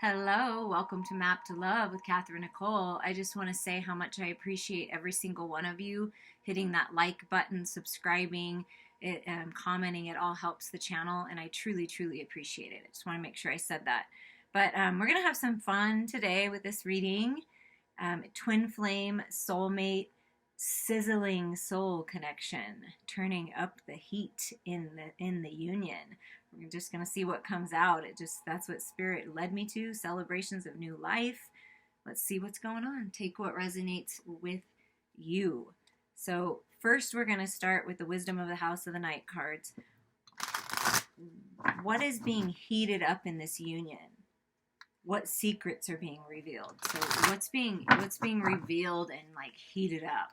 Hello, welcome to Map to Love with Katherine Nichole. I just want to say how much I appreciate every single one of you hitting that like button, subscribing, commenting. It all helps the channel, and I truly, truly appreciate it. I just want to make sure I said that. But we're going to have some fun today with this reading. Twin flame, soulmate, sizzling soul connection, turning up the heat in the union. We're just going to see what comes out. That's what spirit led me to. Celebrations of new life. Let's see what's going on. Take what resonates with you. So first we're going to start with the wisdom of the house of the night cards. What is being heated up in this union? What secrets are being revealed? So what's being revealed and like heated up?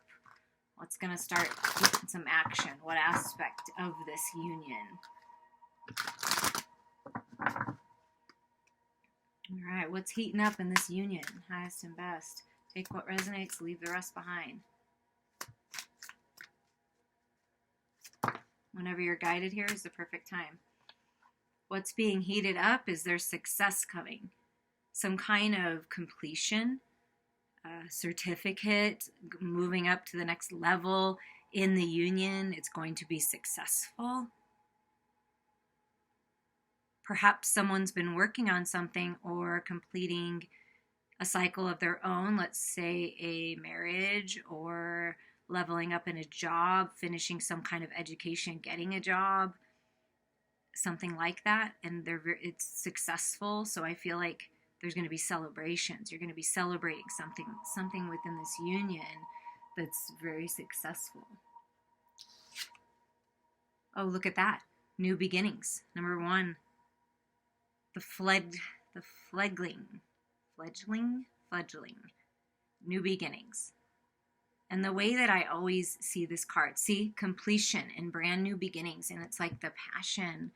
What's going to start getting some action? What aspect of this union? All right, what's heating up in this union? Highest and best. Take what resonates, leave the rest behind. Whenever you're guided here is the perfect time. What's being heated up is there's success coming. Some kind of completion, certificate, moving up to the next level in the union. It's going to be successful. Perhaps someone's been working on something or completing a cycle of their own, let's say a marriage or leveling up in a job, finishing some kind of education, getting a job, something like that, and it's successful. So I feel like there's going to be celebrations. You're going to be celebrating something within this union that's very successful. Oh, look at that. New beginnings. Number one. The fledgling, new beginnings. And the way that I always see this card, see completion and brand new beginnings. And it's like the passion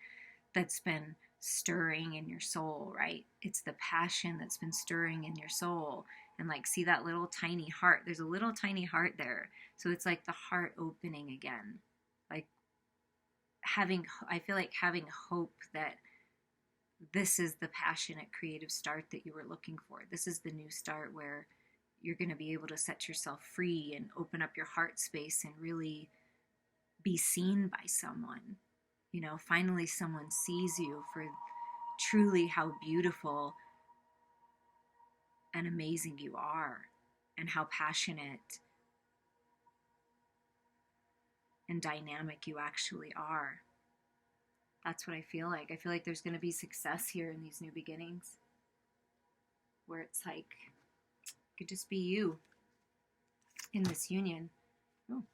that's been stirring in your soul, right? It's the passion that's been stirring in your soul. And like, see that little tiny heart. There's a little tiny heart there. So it's like the heart opening again. Like I feel like having hope that this is the passionate creative start that you were looking for. This is the new start where you're going to be able to set yourself free and open up your heart space and really be seen by someone. You know, finally someone sees you for truly how beautiful and amazing you are and how passionate and dynamic you actually are. That's what I feel like. I feel like there's going to be success here in these new beginnings where it's like, it could just be you in this union. Ooh.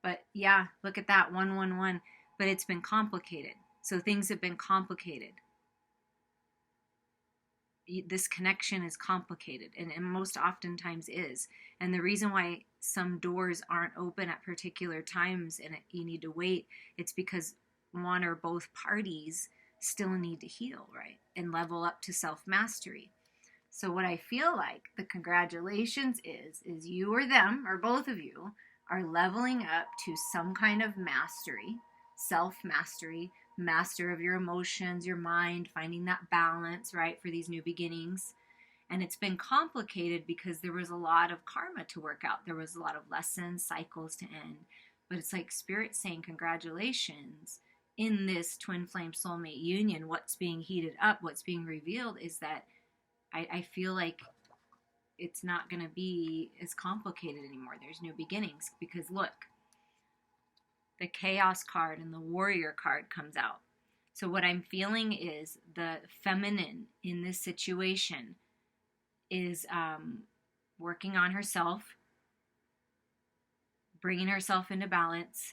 But yeah, look at that, 111. But it's been complicated. So things have been complicated. This connection is complicated, and most oftentimes is. And the reason why some doors aren't open at particular times and you need to wait, it's because one or both parties still need to heal, right? And level up to self-mastery. So what I feel like the congratulations is you or them, or both of you, are leveling up to some kind of mastery, self-mastery, master of your emotions, your mind, finding that balance, right, for these new beginnings. And it's been complicated because there was a lot of karma to work out. There was a lot of lessons, cycles to end. But it's like Spirit saying congratulations. In this twin flame soulmate union, what's being heated up, what's being revealed is that I feel like it's not going to be as complicated anymore. There's new beginnings because look, the chaos card and the warrior card comes out. So what I'm feeling is the feminine in this situation is working on herself, bringing herself into balance,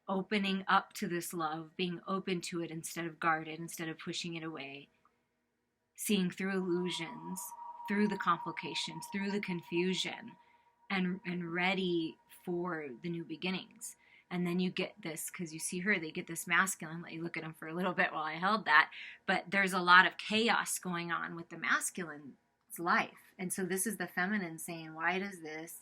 opening up to this love, being open to it instead of guarded, instead of pushing it away, seeing through illusions, through the complications, through the confusion, and ready for the new beginnings. And then you get this, because you see her, they get this masculine. Let you look at him for a little bit while I held that. But there's a lot of chaos going on with the masculine's life. And so this is the feminine saying, why does this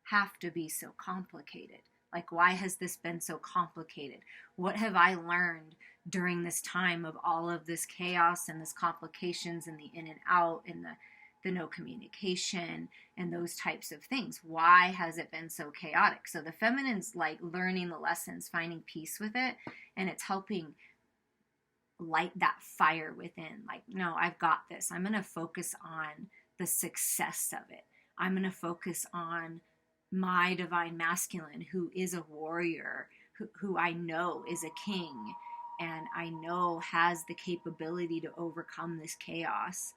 have to be so complicated? Like, why has this been so complicated? What have I learned during this time of all of this chaos and this complications and the in and out and the no communication and those types of things? Why has it been so chaotic? So the feminine's like learning the lessons, finding peace with it, and it's helping light that fire within. Like, no, I've got this. I'm going to focus on the success of it. I'm going to focus on my divine masculine, who is a warrior, who I know is a king, and I know has the capability to overcome this chaos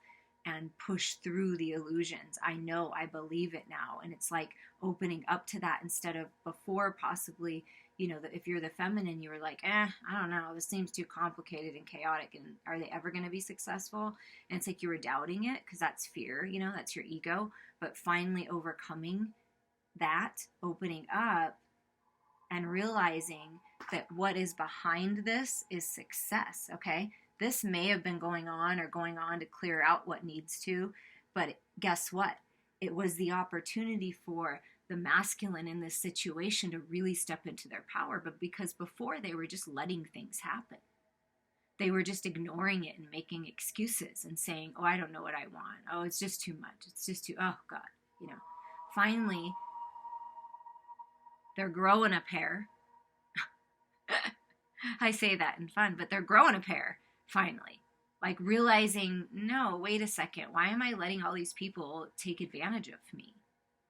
and push through the illusions. I know, I believe it now. And it's like opening up to that instead of before, possibly, you know, if you're the feminine, you were like, I don't know, this seems too complicated and chaotic, and are they ever going to be successful? And it's like you were doubting it because that's fear, you know, that's your ego. But finally overcoming that, opening up and realizing that what is behind this is success, okay? This may have been going on to clear out what needs to, but guess what? It was the opportunity for the masculine in this situation to really step into their power. But because before they were just letting things happen, they were just ignoring it and making excuses and saying, oh, I don't know what I want. Oh, it's just too much. It's just too, oh God, you know. Finally, they're growing a pair. I say that in fun, but they're growing a pair finally. Like realizing, no, wait a second. Why am I letting all these people take advantage of me?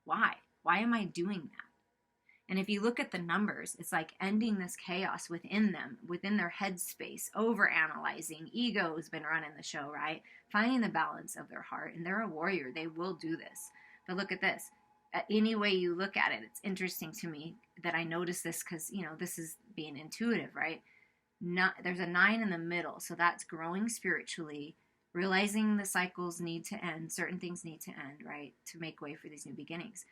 Why? Why am I doing that? And if you look at the numbers, it's like ending this chaos within them, within their headspace, over-analyzing. Ego has been running the show, right? Finding the balance of their heart. And they're a warrior. They will do this. But look at this. Any way you look at it, it's interesting to me that I notice this because, you know, this is being intuitive, right? There's a 9 in the middle. So that's growing spiritually, realizing the cycles need to end. Certain things need to end, right? To make way for these new beginnings.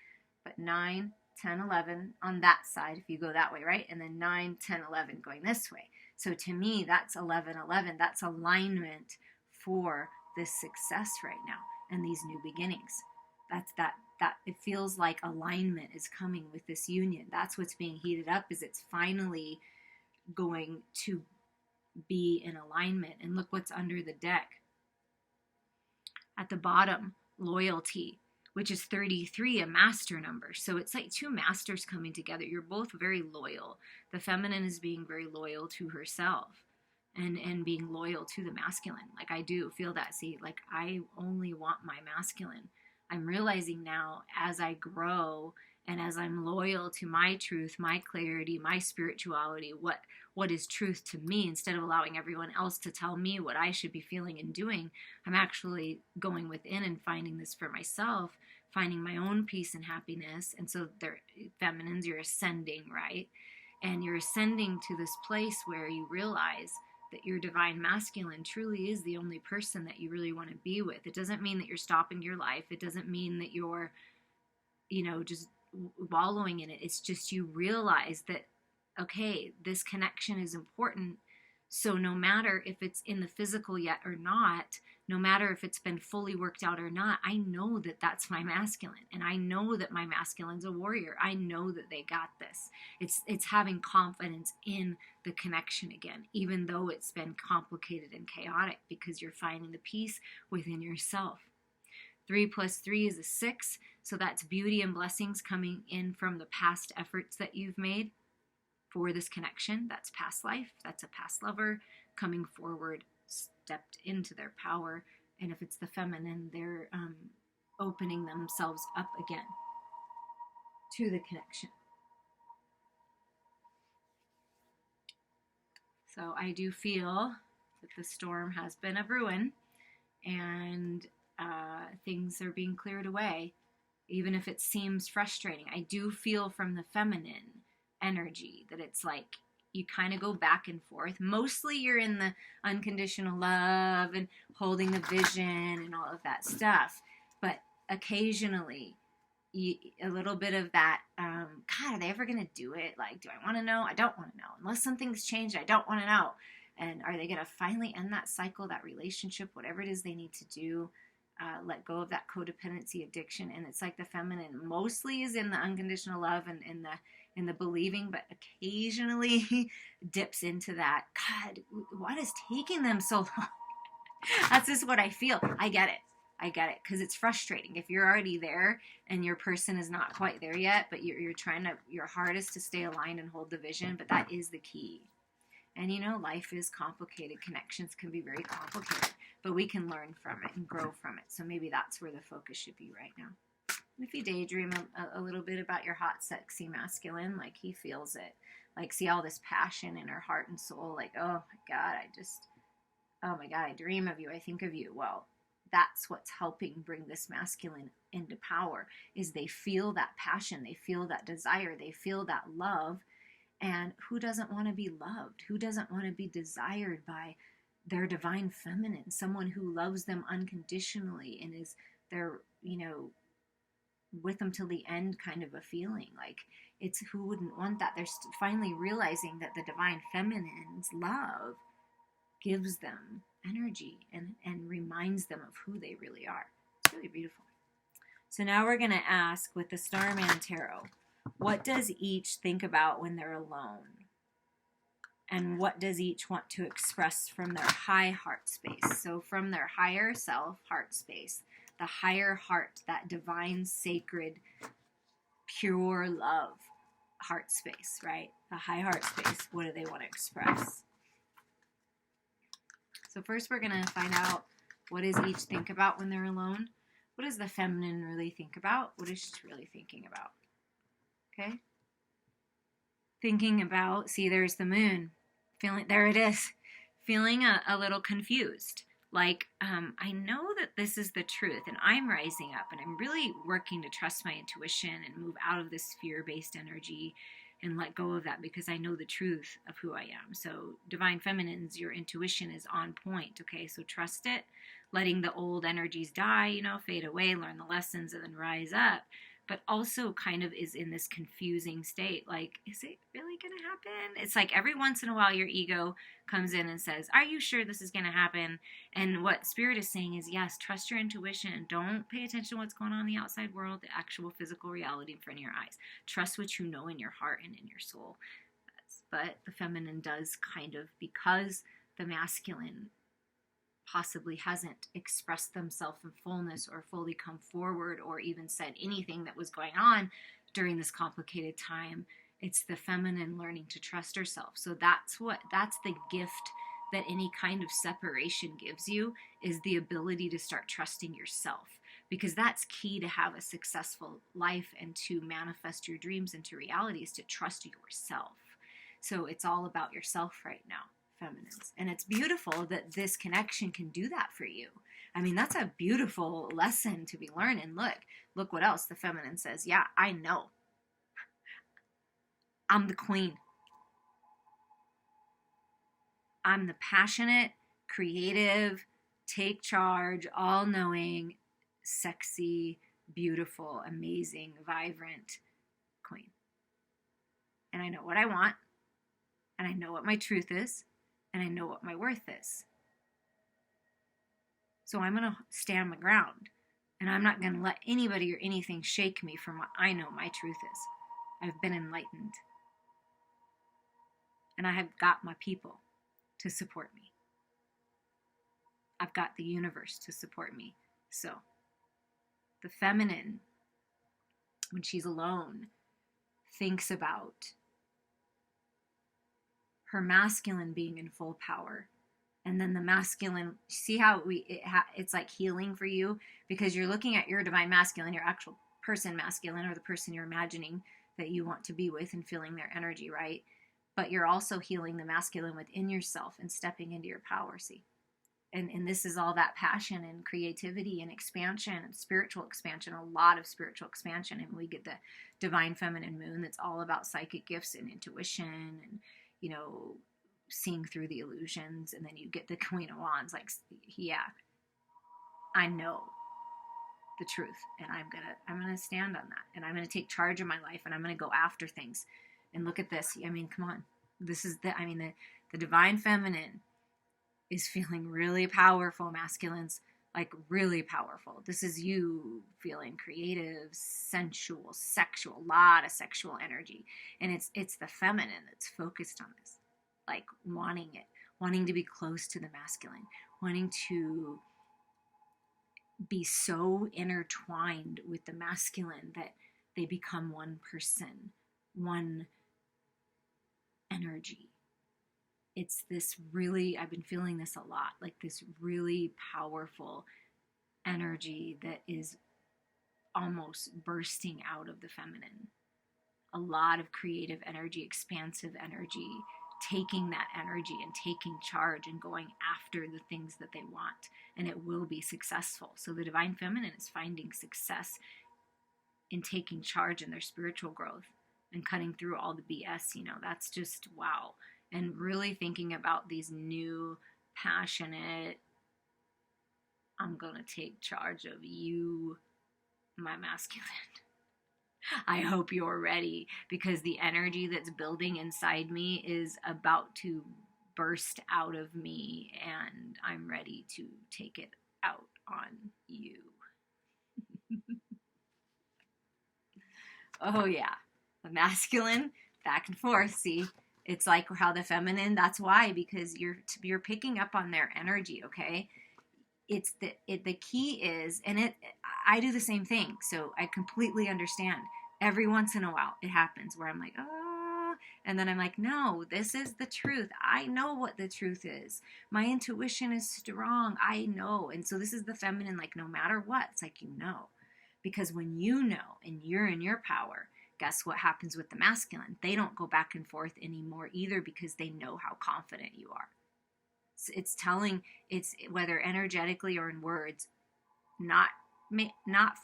But 9, 10, 11 on that side, if you go that way, right? And then 9, 10, 11 going this way. So to me, that's 11, 11. That's alignment for this success right now and these new beginnings. That's that it feels like alignment is coming with this union. That's what's being heated up, is it's finally going to be in alignment. And look what's under the deck. At the bottom, loyalty, which is 33, a master number. So it's like two masters coming together. You're both very loyal. The feminine is being very loyal to herself and being loyal to the masculine. Like I do feel that. See, like I only want my masculine. I'm realizing now as I grow and as I'm loyal to my truth, my clarity, my spirituality, what is truth to me, instead of allowing everyone else to tell me what I should be feeling and doing, I'm actually going within and finding this for myself, finding my own peace and happiness. And so they're feminines, you're ascending, right? And you're ascending to this place where you realize that your divine masculine truly is the only person that you really want to be with. It doesn't mean that you're stopping your life. It doesn't mean that you're, you know, just wallowing in it. It's just you realize that, okay, this connection is important. So no matter if it's in the physical yet or not, no matter if it's been fully worked out or not, I know that that's my masculine. And I know that my masculine's a warrior. I know that they got this. It's having confidence in the connection again, even though it's been complicated and chaotic, because you're finding the peace within yourself. 3 plus 3 is a 6. So that's beauty and blessings coming in from the past efforts that you've made for this connection. That's past life. That's a past lover coming forward, stepped into their power. And if it's the feminine, they're opening themselves up again to the connection. So I do feel that the storm has been a ruin, and things are being cleared away, even if it seems frustrating. I do feel from the feminine energy that it's like you kind of go back and forth. Mostly you're in the unconditional love and holding the vision and all of that stuff. But occasionally, a little bit of that, God, are they ever going to do it? Like, do I want to know? I don't want to know. Unless something's changed, I don't want to know. And are they going to finally end that cycle, that relationship, whatever it is they need to do? let go of that codependency addiction. And it's like the feminine mostly is in the unconditional love and in the believing, but occasionally dips into that. God, what is taking them so long? That's just what I feel. I get it. Because it's frustrating if you're already there and your person is not quite there yet, but you're trying to, your hardest to stay aligned and hold the vision, but that is the key. And life is complicated. Connections can be very complicated, but we can learn from it and grow from it. So maybe that's where the focus should be right now. And if you daydream a little bit about your hot, sexy masculine, like he feels it, like see all this passion in her heart and soul, like, oh my God, I dream of you. I think of you. Well, that's what's helping bring this masculine into power, is they feel that passion. They feel that desire. They feel that love. And who doesn't want to be loved? Who doesn't want to be desired by their divine feminine? Someone who loves them unconditionally and is their, with them till the end kind of a feeling. Like, it's who wouldn't want that? They're finally realizing that the divine feminine's love gives them energy and reminds them of who they really are. It's really beautiful. So now we're going to ask with the Starman Tarot, what does each think about when they're alone? And what does each want to express from their high heart space? So from their higher self heart space, the higher heart, that divine, sacred, pure love heart space, right? The high heart space, what do they want to express? So first we're going to find out, what does each think about when they're alone? What does the feminine really think about? What is she really thinking about? Okay? Thinking about, see, there's the moon. There it is. Feeling a little confused. Like, I know that this is the truth, and I'm rising up, and I'm really working to trust my intuition and move out of this fear-based energy and let go of that, because I know the truth of who I am. So divine feminines, your intuition is on point, okay? So trust it, letting the old energies die, fade away, learn the lessons, and then rise up. But also kind of is in this confusing state. Like, is it really going to happen? It's like every once in a while your ego comes in and says, are you sure this is going to happen? And what Spirit is saying is, yes, trust your intuition. Don't pay attention to what's going on in the outside world, the actual physical reality in front of your eyes. Trust what you know in your heart and in your soul. But the feminine does kind of, because the masculine possibly hasn't expressed themselves in fullness or fully come forward or even said anything that was going on during this complicated time. It's the feminine learning to trust herself. So that's the gift that any kind of separation gives you, is the ability to start trusting yourself, because that's key to have a successful life and to manifest your dreams into reality, is to trust yourself. So it's all about yourself right now, feminines. And it's beautiful that this connection can do that for you. I mean, that's a beautiful lesson to be learned. And look what else the feminine says. Yeah, I know. I'm the queen. I'm the passionate, creative, take charge, all-knowing, sexy, beautiful, amazing, vibrant queen. And I know what I want, and I know what my truth is, and I know what my worth is. So I'm going to stand my ground, and I'm not going to let anybody or anything shake me from what I know my truth is. I've been enlightened. And I have got my people to support me. I've got the universe to support me. So the feminine, when she's alone, thinks about her masculine being in full power. And then the masculine, see how it's like healing for you, because you're looking at your divine masculine, your actual person masculine, or the person you're imagining that you want to be with and feeling their energy, right? But you're also healing the masculine within yourself and stepping into your power, see? And this is all that passion and creativity and expansion and spiritual expansion, a lot of spiritual expansion. And we get the divine feminine moon that's all about psychic gifts and intuition and, seeing through the illusions. And then you get the Queen of Wands, like, yeah, I know the truth, and I'm gonna stand on that, and I'm gonna take charge of my life, and I'm gonna go after things. And look at this. I mean, come on. This is the divine feminine is feeling really powerful, masculines. like really powerful. This is you feeling creative, sensual, sexual, a lot of sexual energy. And it's the feminine that's focused on this, like wanting it, wanting to be close to the masculine, wanting to be so intertwined with the masculine that they become one person, one energy. It's this really, I've been feeling this a lot, like this really powerful energy that is almost bursting out of the feminine. A lot of creative energy, expansive energy, taking that energy and taking charge and going after the things that they want, and it will be successful. So the divine feminine is finding success in taking charge in their spiritual growth and cutting through all the BS. That's just wow. And really thinking about these new passionate, I'm going to take charge of you, my masculine. I hope you're ready, because the energy that's building inside me is about to burst out of me, and I'm ready to take it out on you. Oh yeah, the masculine, back and forth. See, it's like how the feminine. That's why, because you're picking up on their energy. Okay, it's the key is, and I do the same thing, so I completely understand. Every once in a while it happens where I'm like, oh, and then I'm like, no, this is the truth. I know what the truth is. My intuition is strong. I know. And so this is the feminine, like no matter what, it's like, because when you know and you're in your power, guess what happens with the masculine? They don't go back and forth anymore either, because they know how confident you are. It's whether energetically or in words, not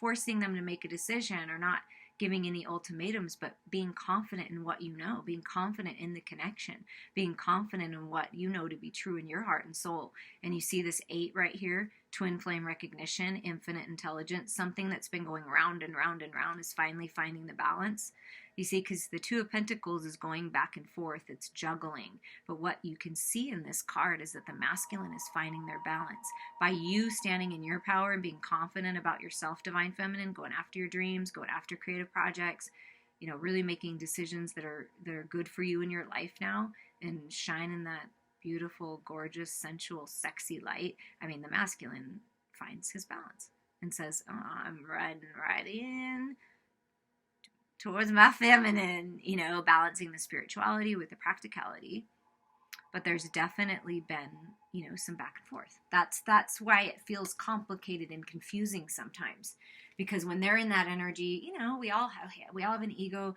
forcing them to make a decision or not giving any ultimatums, but being confident in what you know, being confident in the connection, being confident in what you know to be true in your heart and soul. And you see this 8 right here, twin flame recognition, infinite intelligence, something that's been going round and round and round is finally finding the balance. You see, because the 2 of Pentacles is going back and forth, it's juggling. But what you can see in this card is that the masculine is finding their balance. By you standing in your power and being confident about yourself, divine feminine, going after your dreams, going after creative projects, really making decisions that are good for you in your life now, and shining that beautiful, gorgeous, sensual, sexy light. I mean, the masculine finds his balance and says, oh, I'm riding right in towards my feminine, balancing the spirituality with the practicality. But there's definitely been, some back and forth. That's why it feels complicated and confusing sometimes, because when they're in that energy, we all have an ego,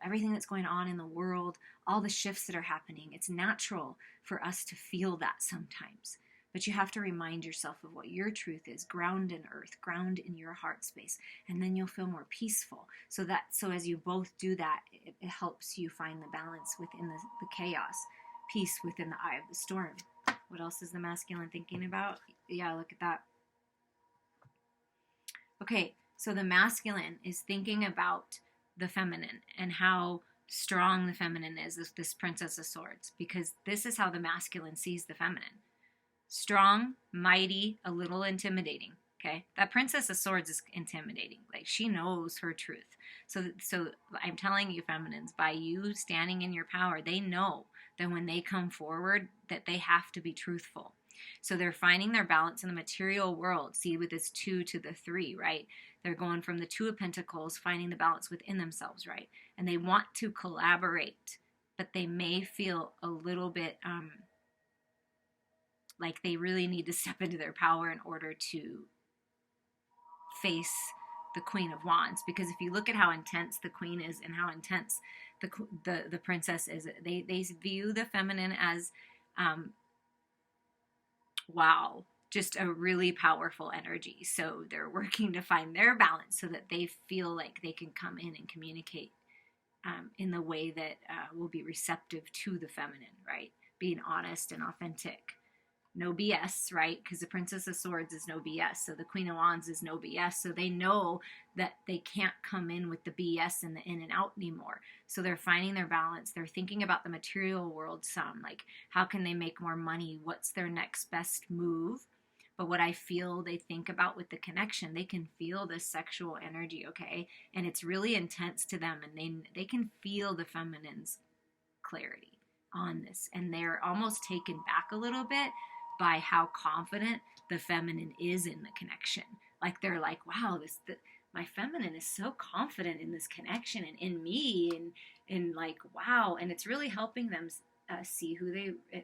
everything that's going on in the world, all the shifts that are happening. It's natural for us to feel that sometimes. But you have to remind yourself of what your truth is. Ground in earth, ground in your heart space, and then you'll feel more peaceful. So as you both do that, it helps you find the balance within the chaos, peace within the eye of the storm. What else is the masculine thinking about? Yeah, look at that. Okay, so the masculine is thinking about the feminine and how strong the feminine is, this Princess of Swords, because this is how the masculine sees the feminine. Strong, mighty, a little intimidating. Okay, that Princess of Swords is intimidating. Like, she knows her truth. So I'm telling you, feminines, by you standing in your power, they know that when they come forward, that they have to be truthful. So they're finding their balance in the material world. See, with this 2 to the 3, right? They're going from the 2 of Pentacles, finding the balance within themselves, right? And they want to collaborate, but they may feel a little bit like they really need to step into their power in order to face the Queen of Wands. Because if you look at how intense the Queen is and how intense the Princess is, they view the feminine as wow, just a really powerful energy. So they're working to find their balance so that they feel like they can come in and communicate in the way that will be receptive to the feminine, right? Being honest and authentic. No BS, right? Because the Princess of Swords is no BS. So the Queen of Wands is no BS. So they know that they can't come in with the BS and the in and out anymore. So they're finding their balance. They're thinking about the material world some. Like, how can they make more money? What's their next best move? But what I feel they think about with the connection, they can feel the sexual energy, okay? And it's really intense to them, and they can feel the feminine's clarity on this. And they're almost taken back a little bit by how confident the feminine is in the connection. Like they're like, wow, my feminine is so confident in this connection and in me, and like, wow. And it's really helping them see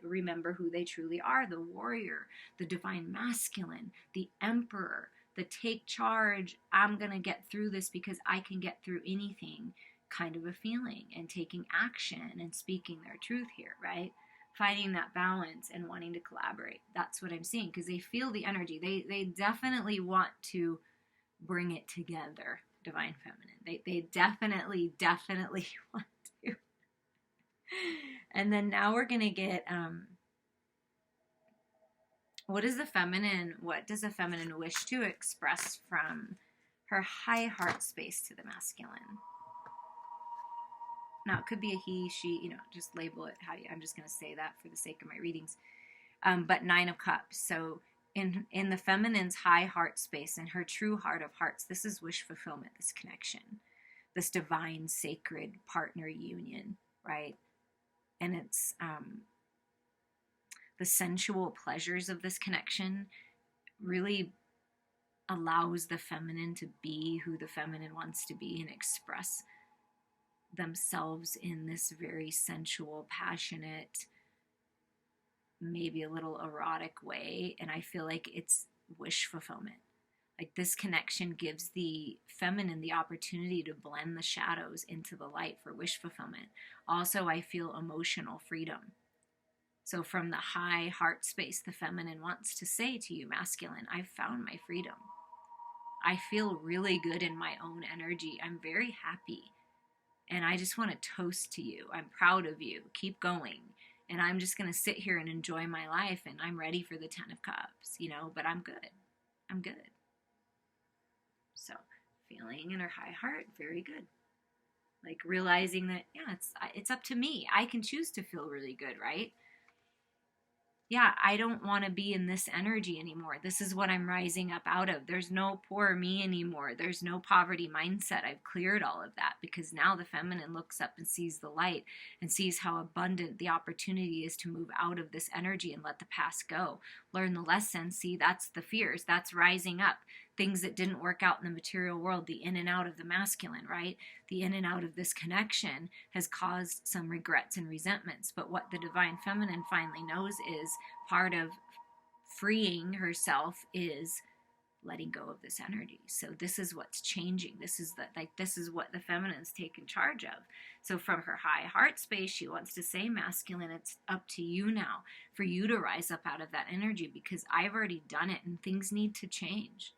remember who they truly are: the warrior, the divine masculine, the emperor, the take charge, I'm gonna get through this because I can get through anything kind of a feeling, and taking action and speaking their truth here, right? Finding that balance and wanting to collaborate. That's what I'm seeing, because they feel the energy. They definitely want to bring it together, divine feminine. They definitely want to. And then now we're going to get, what does the feminine wish to express from her high heart space to the masculine? Now, it could be a he, she, just label it I'm just going to say that for the sake of my readings. But 9 of Cups. So in the feminine's high heart space, and her true heart of hearts, this is wish fulfillment, this connection, this divine, sacred partner union, right? And it's the sensual pleasures of this connection really allows the feminine to be who the feminine wants to be and express themselves in this very sensual, passionate, maybe a little erotic way. And I feel like it's wish fulfillment. Like this connection gives the feminine the opportunity to blend the shadows into the light for wish fulfillment. Also, I feel emotional freedom. So from the high heart space, the feminine wants to say to you, masculine, I've found my freedom. I feel really good in my own energy. I'm very happy. And I just want to toast to you. I'm proud of you. Keep going. And I'm just going to sit here and enjoy my life. And I'm ready for the 10 of Cups, but I'm good. I'm good. So feeling in her high heart, very good. Like realizing that, yeah, it's up to me. I can choose to feel really good, right? Yeah, I don't want to be in this energy anymore. This is what I'm rising up out of. There's no poor me anymore. There's no poverty mindset. I've cleared all of that, because now the feminine looks up and sees the light and sees how abundant the opportunity is to move out of this energy and let the past go. Learn the lesson. See, that's the fears. That's rising up. Things that didn't work out in the material world, the in and out of the masculine, right? The in and out of this connection has caused some regrets and resentments. But what the divine feminine finally knows is part of freeing herself is letting go of this energy. So this is what's changing. This is what the feminine's taken charge of. So from her high heart space, she wants to say, masculine, it's up to you now for you to rise up out of that energy, because I've already done it and things need to change.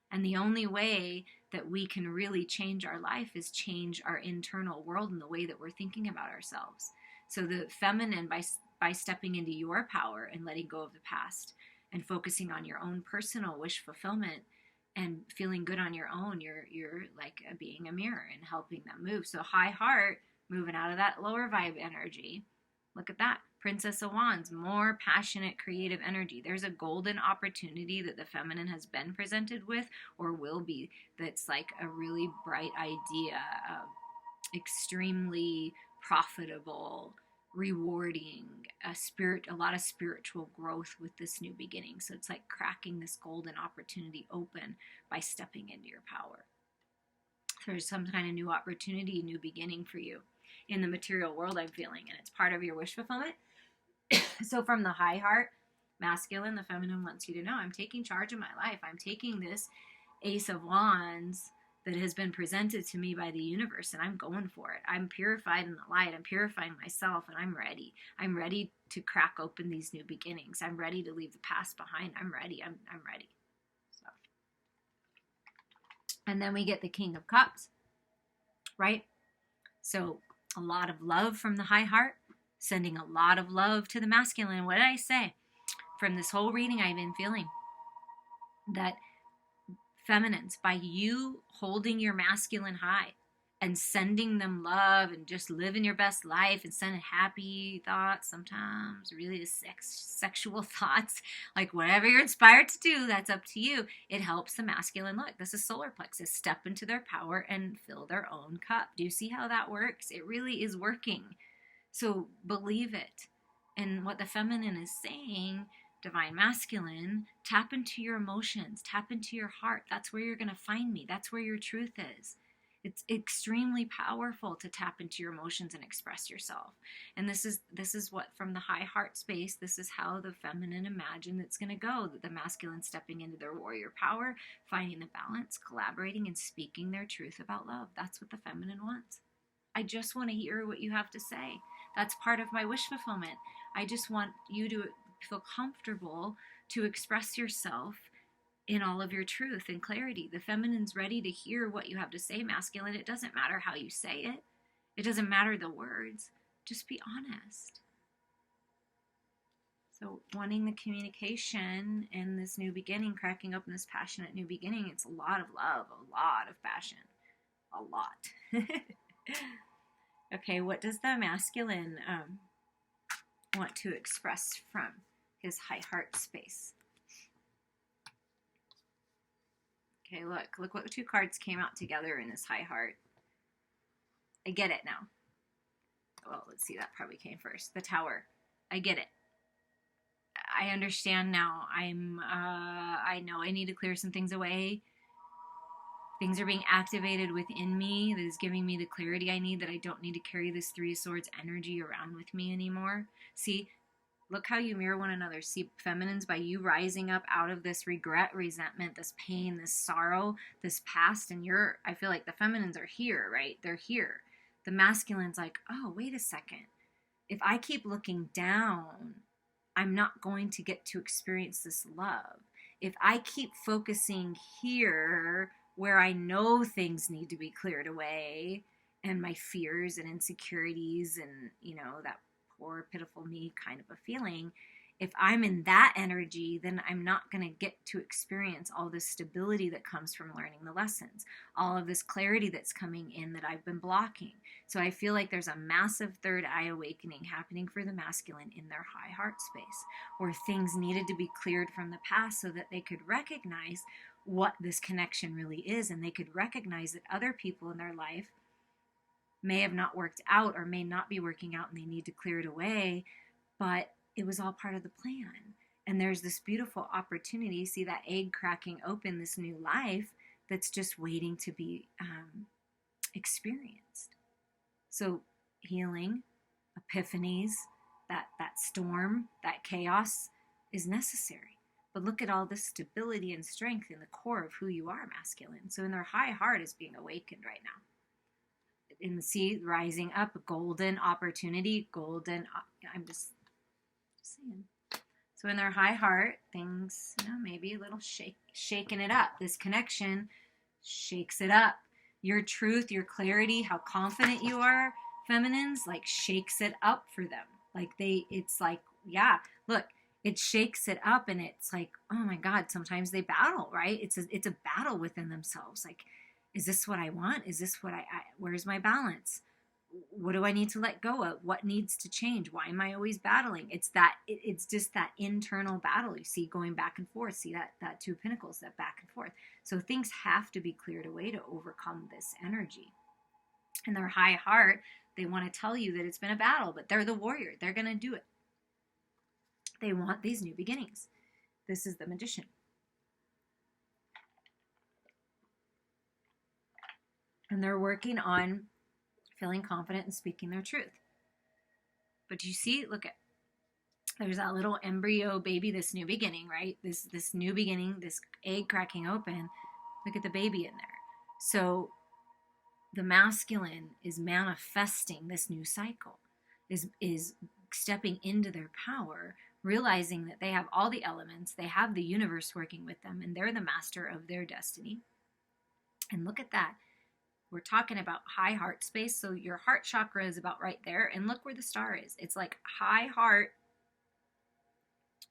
And the only way that we can really change our life is change our internal world and the way that we're thinking about ourselves. So the feminine, by stepping into your power and letting go of the past and focusing on your own personal wish fulfillment and feeling good on your own, you're like being a mirror and helping them move. So high heart, moving out of that lower vibe energy. Look at that. Princess of Wands, more passionate, creative energy. There's a golden opportunity that the feminine has been presented with or will be, that's like a really bright idea, extremely profitable, rewarding, a lot of spiritual growth with this new beginning. So it's like cracking this golden opportunity open by stepping into your power. There's some kind of new opportunity, new beginning for you in the material world, I'm feeling, and it's part of your wish fulfillment. So from the high heart, masculine, the feminine wants you to know, I'm taking charge of my life. I'm taking this Ace of Wands that has been presented to me by the universe, and I'm going for it. I'm purified in the light. I'm purifying myself, and I'm ready. I'm ready to crack open these new beginnings. I'm ready to leave the past behind. I'm ready. I'm ready. So. And then we get the King of Cups, right? So a lot of love from the high heart, sending a lot of love to the masculine. What did I say? From this whole reading, I've been feeling that feminines, by you holding your masculine high and sending them love and just living your best life and sending happy thoughts, sometimes really sexual thoughts, like whatever you're inspired to do, that's up to you. It helps the masculine look. This is solar plexus, step into their power and fill their own cup. Do you see how that works? It really is working. So believe it. And what the feminine is saying, divine masculine, tap into your emotions, tap into your heart. That's where you're going to find me. That's where your truth is. It's extremely powerful to tap into your emotions and express yourself. And this is what, from the high heart space, this is how the feminine imagine it's going to go. The masculine stepping into their warrior power, finding the balance, collaborating, and speaking their truth about love. That's what the feminine wants. I just want to hear what you have to say. That's part of my wish fulfillment. I just want you to feel comfortable to express yourself in all of your truth and clarity. The feminine's ready to hear what you have to say, masculine. It doesn't matter how you say it. It doesn't matter the words. Just be honest. So wanting the communication and this new beginning, cracking open this passionate new beginning, it's a lot of love, a lot of passion, a lot. Okay, what does the masculine want to express from his high heart space? Okay, look what two cards came out together in his high heart. I get it now. Well, let's see, that probably came first. The Tower. I get it. I understand now. I know I need to clear some things away. Things are being activated within me that is giving me the clarity I need, that I don't need to carry this Three of Swords energy around with me anymore. See, look how you mirror one another. See, feminines, by you rising up out of this regret, resentment, this pain, this sorrow, this past, and I feel like the feminines are here, right? They're here. The masculine's like, oh, wait a second. If I keep looking down, I'm not going to get to experience this love. If I keep focusing here, where I know things need to be cleared away, and my fears and insecurities and, that poor, pitiful me kind of a feeling, if I'm in that energy, then I'm not going to get to experience all this stability that comes from learning the lessons, all of this clarity that's coming in that I've been blocking. So I feel like there's a massive third eye awakening happening for the masculine in their high heart space, where things needed to be cleared from the past so that they could recognize what this connection really is, and they could recognize that other people in their life may have not worked out or may not be working out and they need to clear it away, but it was all part of the plan. And there's this beautiful opportunity, see that egg cracking open, this new life that's just waiting to be experienced. So healing, epiphanies, that storm, that chaos is necessary. But look at all this stability and strength in the core of who you are, masculine. So in their high heart is being awakened right now. In the sea, rising up, golden opportunity, I'm just saying. So in their high heart, things, maybe a little shaking it up. This connection shakes it up. Your truth, your clarity, how confident you are, feminines, like shakes it up for them. It's like, yeah, look, it shakes it up, and it's like, oh my God, sometimes they battle, right? It's a battle within themselves. Like, is this what I want? Is this what where's my balance? What do I need to let go of? What needs to change? Why am I always battling? It's just that internal battle you see going back and forth. See that Two of Pentacles, that back and forth. So things have to be cleared away to overcome this energy. In their high heart, they want to tell you that it's been a battle, but they're the warrior. They're going to do it. They want these new beginnings. This is the Magician. And they're working on feeling confident and speaking their truth. But you see, there's that little embryo baby, this new beginning, right? This new beginning, this egg cracking open. Look at the baby in there. So the masculine is manifesting this new cycle, is stepping into their power, realizing that they have all the elements, they have the universe working with them, and they're the master of their destiny. And look at that. We're talking about high heart space. So your heart chakra is about right there. And look where the star is. It's like high heart.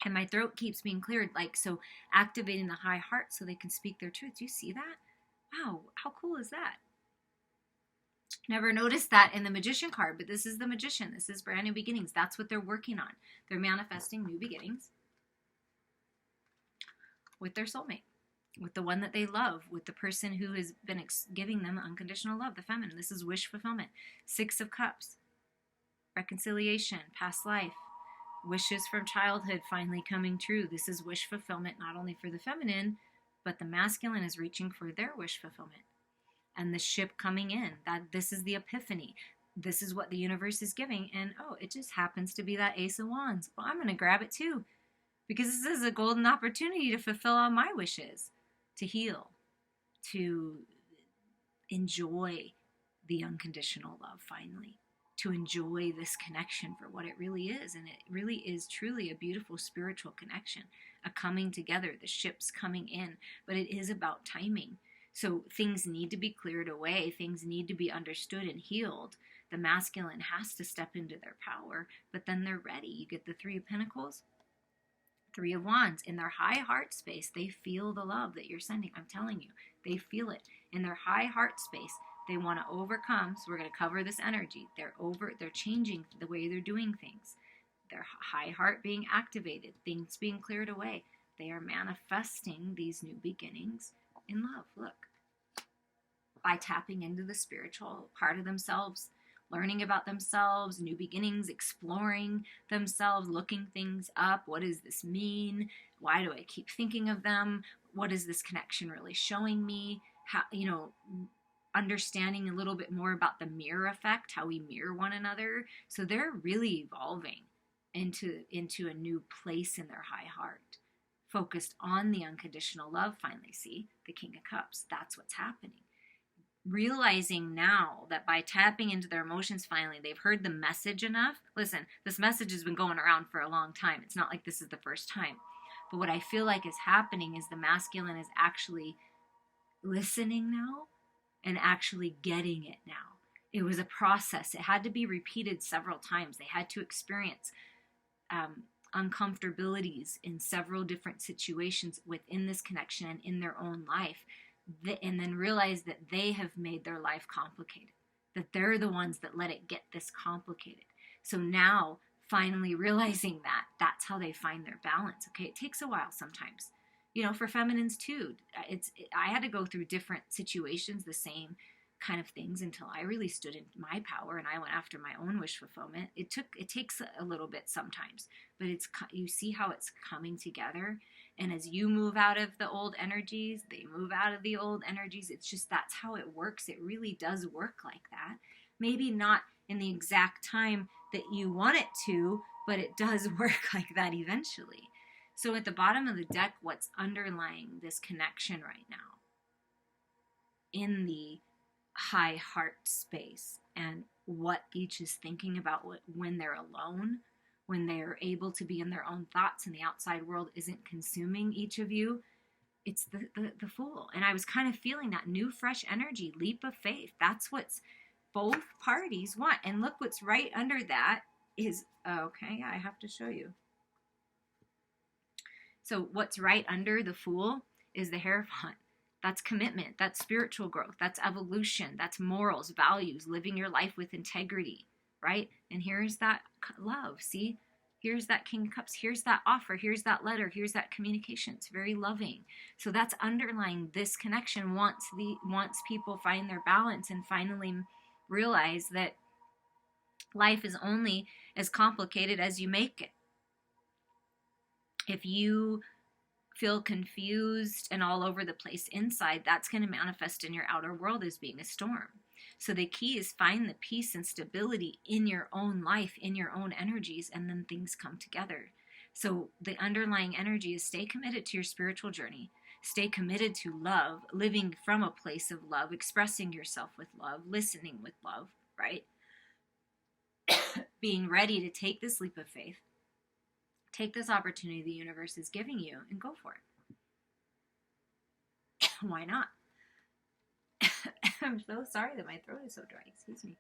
And my throat keeps being cleared. So activating the high heart so they can speak their truth. Do you see that? Wow. How cool is that? Never noticed that in the Magician card, but this is the Magician. This is brand new beginnings. That's what they're working on. They're manifesting new beginnings with their soulmate, with the one that they love, with the person who has been giving them unconditional love, the feminine. This is wish fulfillment. 6 of Cups, reconciliation, past life, wishes from childhood finally coming true. This is wish fulfillment not only for the feminine, but the masculine is reaching for their wish fulfillment. And the ship coming in, that this is the epiphany. This is what the universe is giving. And oh, it just happens to be that Ace of Wands. Well, I'm going to grab it too, because this is a golden opportunity to fulfill all my wishes, to heal, to enjoy the unconditional love finally, to enjoy this connection for what it really is. And it really is truly a beautiful spiritual connection, a coming together, the ships coming in. But it is about timing. So things need to be cleared away. Things need to be understood and healed. The masculine has to step into their power, but then they're ready. You get the 3 of Pentacles, 3 of Wands. In their high heart space, they feel the love that you're sending. I'm telling you, they feel it. In their high heart space, they want to overcome. So we're going to cover this energy. They're changing the way they're doing things. Their high heart being activated, things being cleared away. They are manifesting these new beginnings in love. Look, by tapping into the spiritual part of themselves, learning about themselves, new beginnings, exploring themselves, looking things up. What does this mean? Why do I keep thinking of them? What is this connection really showing me? How, understanding a little bit more about the mirror effect, how we mirror one another. So they're really evolving into a new place in their high heart, focused on the unconditional love. Finally, see the King of Cups. That's what's happening. Realizing now that by tapping into their emotions, finally, they've heard the message enough. Listen, this message has been going around for a long time. It's not like this is the first time. But what I feel like is happening is the masculine is actually listening now and actually getting it now. It was a process. It had to be repeated several times. They had to experience uncomfortabilities in several different situations within this connection and in their own life, and then realize that they have made their life complicated, that they're the ones that let it get this complicated. So now, finally realizing that, that's how they find their balance. Okay, it takes a while sometimes. For feminines too, I had to go through different situations, the same kind of things, until I really stood in my power and I went after my own wish fulfillment. It takes a little bit sometimes, but you see how it's coming together. And as you move out of the old energies, they move out of the old energies. It's just, that's how it works. It really does work like that. Maybe not in the exact time that you want it to, but it does work like that eventually. So at the bottom of the deck, what's underlying this connection right now in the high heart space, and what each is thinking about when they're alone, when they're able to be in their own thoughts and the outside world isn't consuming each of you, it's the Fool. And I was kind of feeling that new fresh energy, leap of faith. That's what's both parties want. And look, what's right under that is, okay, I have to show you. So what's right under the Fool is the Hierophant. That's commitment, that's spiritual growth, that's evolution, that's morals, values, living your life with integrity, right? And here's that love, see? Here's that King of Cups, here's that offer, here's that letter, here's that communication. It's very loving. So that's underlying this connection once people find their balance and finally realize that life is only as complicated as you make it. If you feel confused and all over the place inside, that's going to manifest in your outer world as being a storm. So the key is find the peace and stability in your own life, in your own energies, and then things come together. So the underlying energy is stay committed to your spiritual journey, stay committed to love, living from a place of love, expressing yourself with love, listening with love, right? Being ready to take this leap of faith. Take this opportunity the universe is giving you and go for it. Why not? I'm so sorry that my throat is so dry. Excuse me.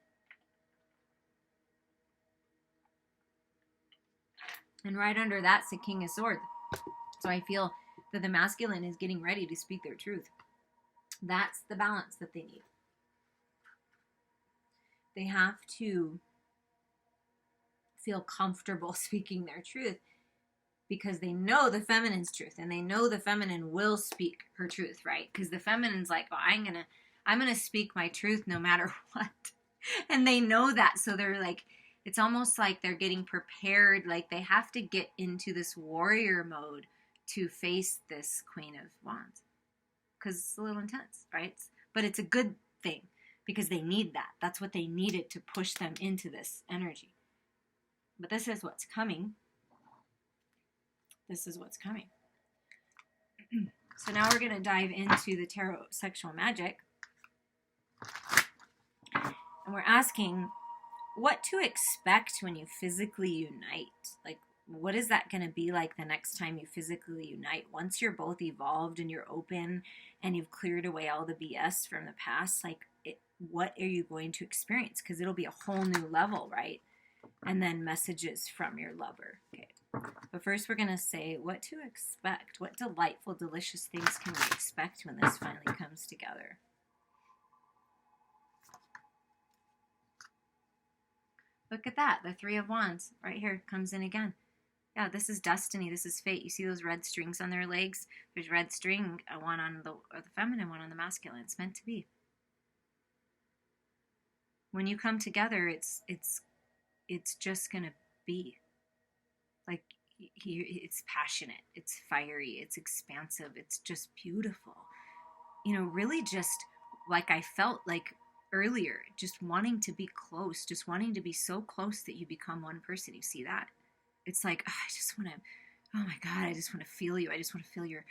And right under that's the King of Swords. So I feel that the masculine is getting ready to speak their truth. That's the balance that they need. They have to feel comfortable speaking their truth because they know the feminine's truth, and they know the feminine will speak her truth, right? Because the feminine's like, oh, I'm gonna speak my truth no matter what. And they know that, so they're like, it's almost like they're getting prepared, like they have to get into this warrior mode to face this Queen of Wands, because it's a little intense, right? But it's a good thing, because they need that. That's what they needed to push them into this energy. But this is what's coming. This is what's coming. So now we're going to dive into the tarot sexual magic. And we're asking what to expect when you physically unite. Like, what is that going to be like the next time you physically unite? Once you're both evolved and you're open and you've cleared away all the BS from the past, like, what are you going to experience? Because it'll be a whole new level, right? And then messages from your lover. Okay. But first we're going to say what to expect. What delightful, delicious things can we expect when this finally comes together? Look at that. The Three of Wands right here comes in again. Yeah, this is destiny. This is fate. You see those red strings on their legs? There's red string, one on the feminine, one on the masculine. It's meant to be. When you come together, it's just going to be. Like, it's passionate, it's fiery, it's expansive, it's just beautiful. You know, really just like I felt like earlier, just wanting to be close, just wanting to be so close that you become one person. You see that? It's like, oh, I just want to, oh my God, I just want to feel you. I just want to feel your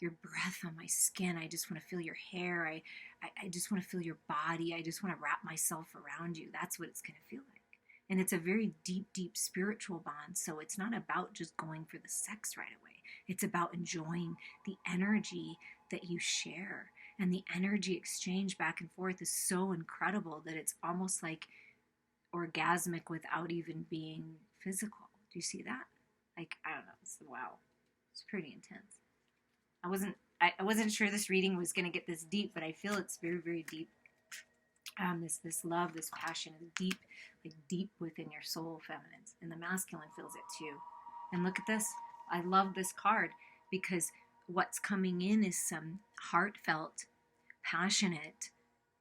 breath on my skin. I just want to feel your hair. I just want to feel your body. I just want to wrap myself around you. That's what it's going to feel like. And it's a very deep, deep spiritual bond. So it's not about just going for the sex right away. It's about enjoying the energy that you share. And the energy exchange back and forth is so incredible that it's almost like orgasmic without even being physical. Do you see that? Like, I don't know. It's, wow. It's pretty intense. I wasn't sure this reading was going to get this deep, but I feel it's very, very deep. This love, this passion is deep, like deep within your soul, feminines, and the masculine feels it too. And look at this. I love this card because what's coming in is some heartfelt, passionate,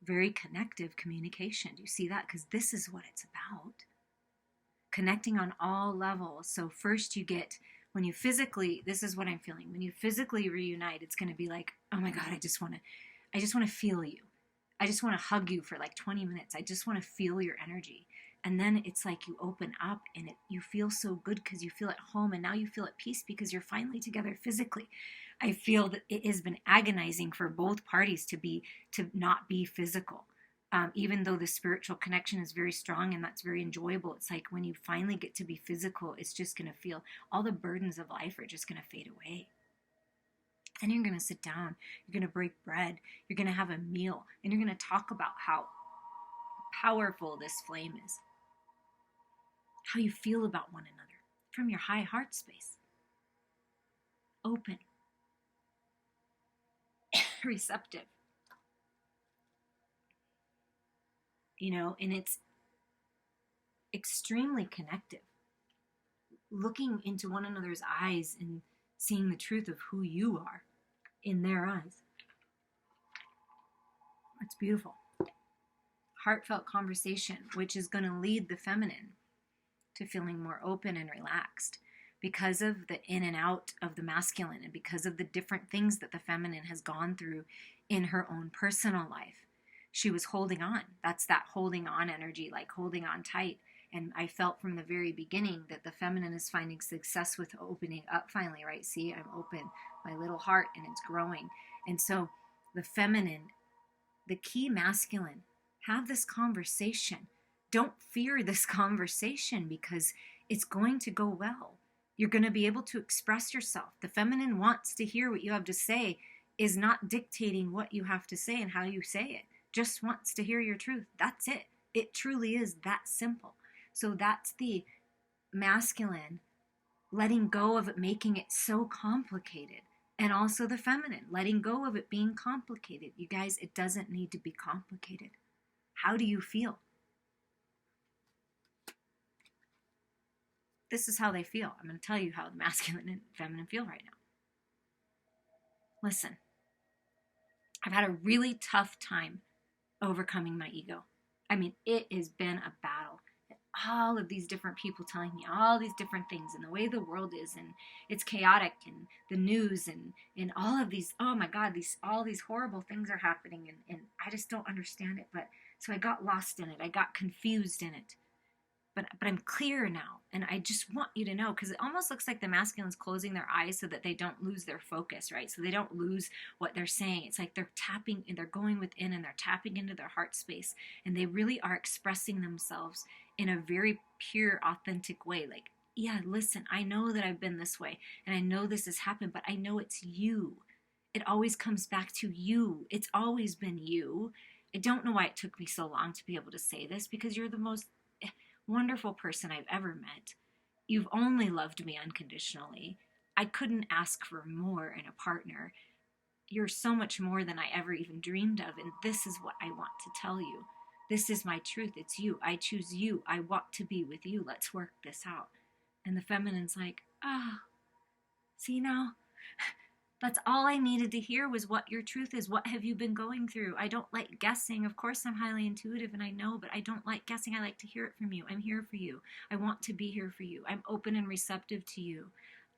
very connective communication. Do you see that? Because this is what it's about. Connecting on all levels. So first you get, when you physically, this is what I'm feeling. When you physically reunite, it's going to be like, oh my God, I just want to feel you. I just want to hug you for like 20 minutes. I just want to feel your energy. And then it's like you open up and you feel so good because you feel at home, and now you feel at peace because you're finally together physically. I feel that it has been agonizing for both parties to not be physical. Even though the spiritual connection is very strong and that's very enjoyable, it's like when you finally get to be physical, it's just going to feel, all the burdens of life are just going to fade away. Then you're going to sit down, you're going to break bread, you're going to have a meal, and you're going to talk about how powerful this flame is, how you feel about one another from your high heart space. Open, receptive, and it's extremely connective. Looking into one another's eyes and seeing the truth of who you are in their eyes. It's beautiful. Heartfelt conversation, which is going to lead the feminine to feeling more open and relaxed because of the in and out of the masculine and because of the different things that the feminine has gone through in her own personal life. She was holding on. That's that holding on energy, like holding on tight. And I felt from the very beginning that the feminine is finding success with opening up finally, right? See, I'm open, my little heart, and it's growing. And so the feminine, the key masculine, have this conversation. Don't fear this conversation because it's going to go well. You're going to be able to express yourself. The feminine wants to hear what you have to say, is not dictating what you have to say and how you say it. Just wants to hear your truth. That's it. It truly is that simple. So that's the masculine letting go of it, making it so complicated. And also the feminine letting go of it being complicated. You guys, it doesn't need to be complicated. How do you feel? this is how they feel. I'm going to tell you how the masculine and feminine feel right now. Listen, I've had a really tough time overcoming my ego. I mean, it has been a battle. All of these different people telling me all these different things, and the way the world is, and it's chaotic, and the news, and all of these, oh my God, all these horrible things are happening, and I just don't understand it. But so I got lost in it. I got confused in it. But I'm clear now, and I just want you to know, because it almost looks like the masculine's closing their eyes so that they don't lose their focus, right? So they don't lose what they're saying. It's like they're tapping, and they're going within, and they're tapping into their heart space, and they really are expressing themselves in a very pure, authentic way. Like, yeah, listen, I know that I've been this way, and I know this has happened, but I know it's you. It always comes back to you. It's always been you. I don't know why it took me so long to be able to say this, because you're the most wonderful person I've ever met. You've only loved me unconditionally. I couldn't ask for more in a partner. You're so much more than I ever even dreamed of, and this is what I want to tell you. This is my truth. It's you. I choose you. I want to be with you. Let's work this out. And the feminine's like, see now? That's all I needed to hear was what your truth is. What have you been going through? I don't like guessing. Of course, I'm highly intuitive and I know, but I don't like guessing. I like to hear it from you. I'm here for you. I want to be here for you. I'm open and receptive to you.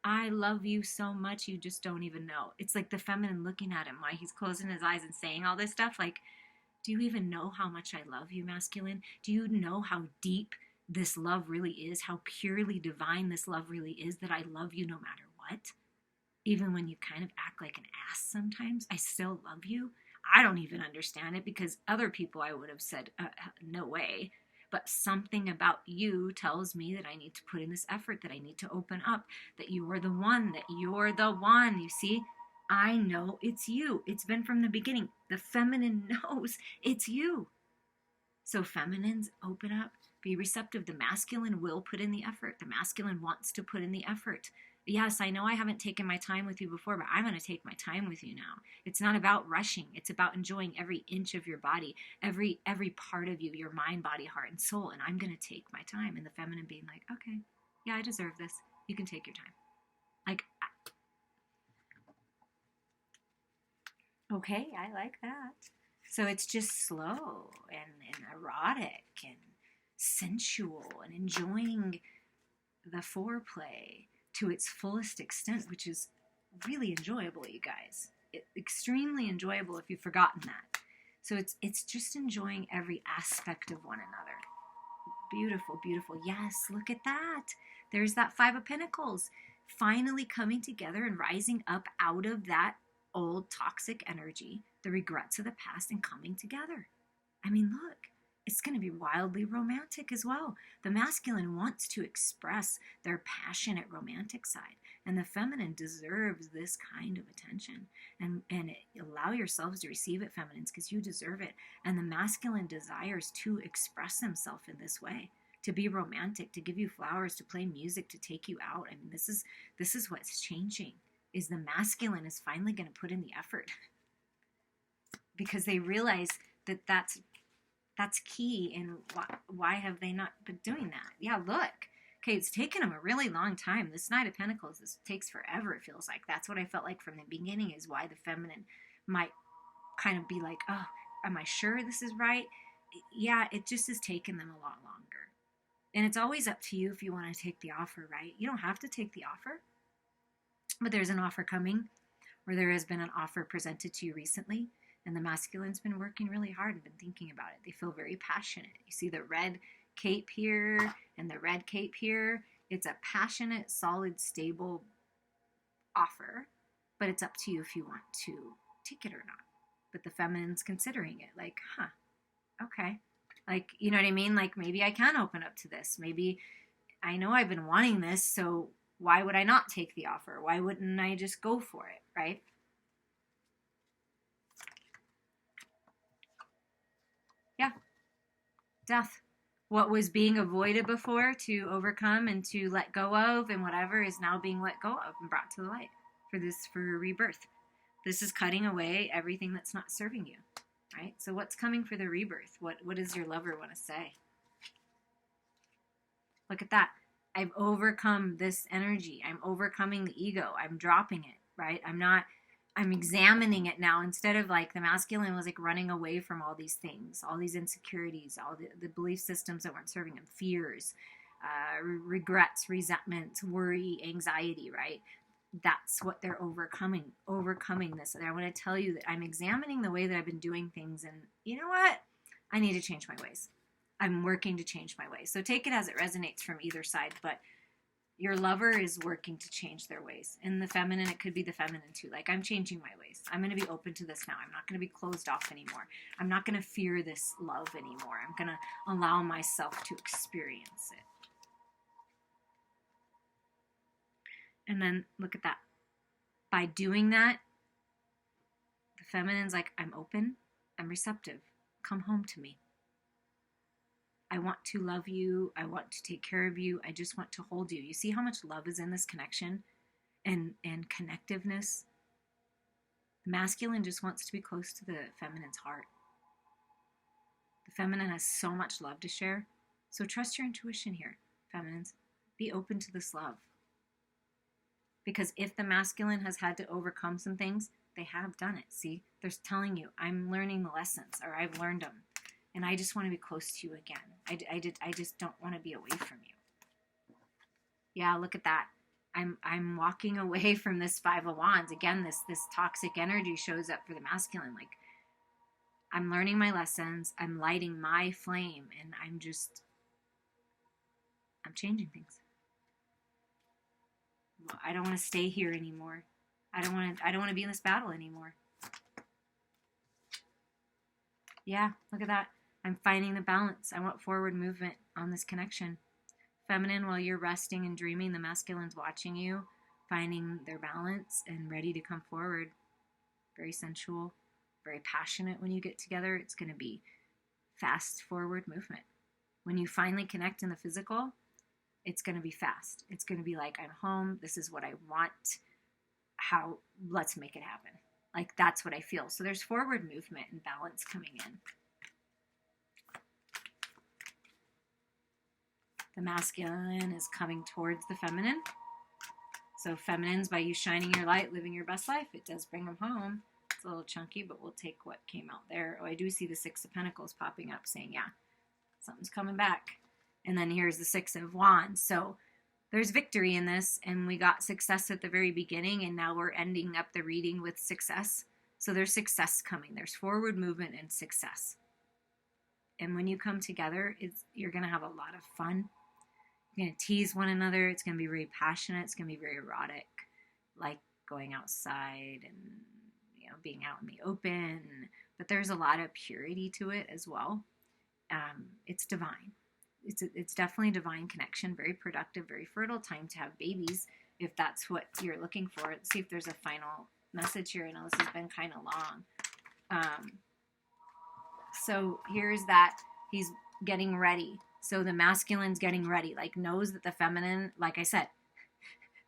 I love you so much, you just don't even know. It's like the feminine looking at him while he's closing his eyes and saying all this stuff. Like, do you even know how much I love you, masculine? Do you know how deep this love really is? How purely divine this love really is, that I love you no matter what? Even when you kind of act like an ass sometimes, I still love you. I don't even understand it, because other people I would have said, no way. But something about you tells me that I need to put in this effort, that I need to open up, that you are the one, that you're the one. You see, I know it's you. It's been from the beginning. The feminine knows it's you. So feminines, open up, be receptive. The masculine will put in the effort. The masculine wants to put in the effort. Yes, I know I haven't taken my time with you before, but I'm going to take my time with you now. It's not about rushing. It's about enjoying every inch of your body, every part of you, your mind, body, heart, and soul. And I'm going to take my time. And the feminine being like, okay, yeah, I deserve this. You can take your time. Like, okay, I like that. So it's just slow and erotic and sensual and enjoying the foreplay to its fullest extent, which is really enjoyable, you guys. Extremely enjoyable if you've forgotten that. So it's just enjoying every aspect of one another. Beautiful, beautiful. Yes, look at that. There's that Five of Pentacles. Finally coming together and rising up out of that old toxic energy, the regrets of the past, and coming together. I mean, look. It's going to be wildly romantic as well. The masculine wants to express their passionate romantic side, and the feminine deserves this kind of attention. And allow yourselves to receive it, feminines, because you deserve it. And the masculine desires to express himself in this way, to be romantic, to give you flowers, to play music, to take you out. I mean, this is what's changing. Is the masculine is finally going to put in the effort because they realize that that's key, and why have they not been doing that? Yeah, look. Okay, it's taken them a really long time. This Knight of Pentacles, this takes forever, it feels like. That's what I felt like from the beginning, is why the feminine might kind of be like, oh, am I sure this is right? Yeah, it just has taken them a lot longer. And it's always up to you if you want to take the offer, right? You don't have to take the offer. But there's an offer coming, or there has been an offer presented to you recently. And the masculine's been working really hard and been thinking about it. They feel very passionate. You see the red cape here and the red cape here. It's a passionate, solid, stable offer. But it's up to you if you want to take it or not. But the feminine's considering it. Like, okay. Like, you know what I mean? Like, maybe I can open up to this. Maybe I know I've been wanting this, so why would I not take the offer? Why wouldn't I just go for it, right? Yeah. Death. What was being avoided before to overcome and to let go of and whatever is now being let go of and brought to the light for rebirth. This is cutting away everything that's not serving you, right? So what's coming for the rebirth? What does your lover want to say? Look at that. I've overcome this energy. I'm overcoming the ego. I'm dropping it, right? I'm examining it now, instead of like the masculine was like running away from all these things, all these insecurities, all the belief systems that weren't serving him, fears, regrets, resentments, worry, anxiety, right? That's what they're overcoming this. And I want to tell you that I'm examining the way that I've been doing things, and you know what? I need to change my ways. I'm working to change my ways. So take it as it resonates from either side, but your lover is working to change their ways. In the feminine, it could be the feminine too. Like, I'm changing my ways. I'm going to be open to this now. I'm not going to be closed off anymore. I'm not going to fear this love anymore. I'm going to allow myself to experience it. And then look at that. By doing that, the feminine's like, I'm open. I'm receptive. Come home to me. I want to love you. I want to take care of you. I just want to hold you. You see how much love is in this connection and connectiveness? The masculine just wants to be close to the feminine's heart. The feminine has so much love to share. So trust your intuition here, feminines. Be open to this love. Because if the masculine has had to overcome some things, they have done it. See, they're telling you, I'm learning the lessons, or I've learned them. And I just want to be close to you again. I just don't want to be away from you. Yeah, look at that. I'm walking away from this Five of Wands. Again, this toxic energy shows up for the masculine. Like, I'm learning my lessons. I'm lighting my flame, and I'm changing things. I don't want to stay here anymore. I don't want to be in this battle anymore. Yeah, look at that. I'm finding the balance. I want forward movement on this connection. Feminine, while you're resting and dreaming, the masculine's watching you, finding their balance and ready to come forward. Very sensual, very passionate when you get together. It's going to be fast forward movement. When you finally connect in the physical, it's going to be fast. It's going to be like, I'm home. This is what I want. Let's make it happen. Like, that's what I feel. So there's forward movement and balance coming in. The masculine is coming towards the feminine. So feminines, by you shining your light, living your best life, it does bring them home. It's a little chunky, but we'll take what came out there. Oh, I do see the Six of Pentacles popping up saying, yeah, something's coming back. And then here's the Six of Wands. So there's victory in this, and we got success at the very beginning, and now we're ending up the reading with success. So there's success coming. There's forward movement and success. And when you come together, you're going to have a lot of fun. You're going to tease one another. It's going to be very passionate. It's going to be very erotic, like going outside and, being out in the open. But there's a lot of purity to it as well. It's divine. It's definitely a divine connection, very productive, very fertile time to have babies, if that's what you're looking for. Let's see if there's a final message here. I know this has been kind of long. So here's that. He's getting ready. So the masculine's getting ready, like knows that the feminine, like I said,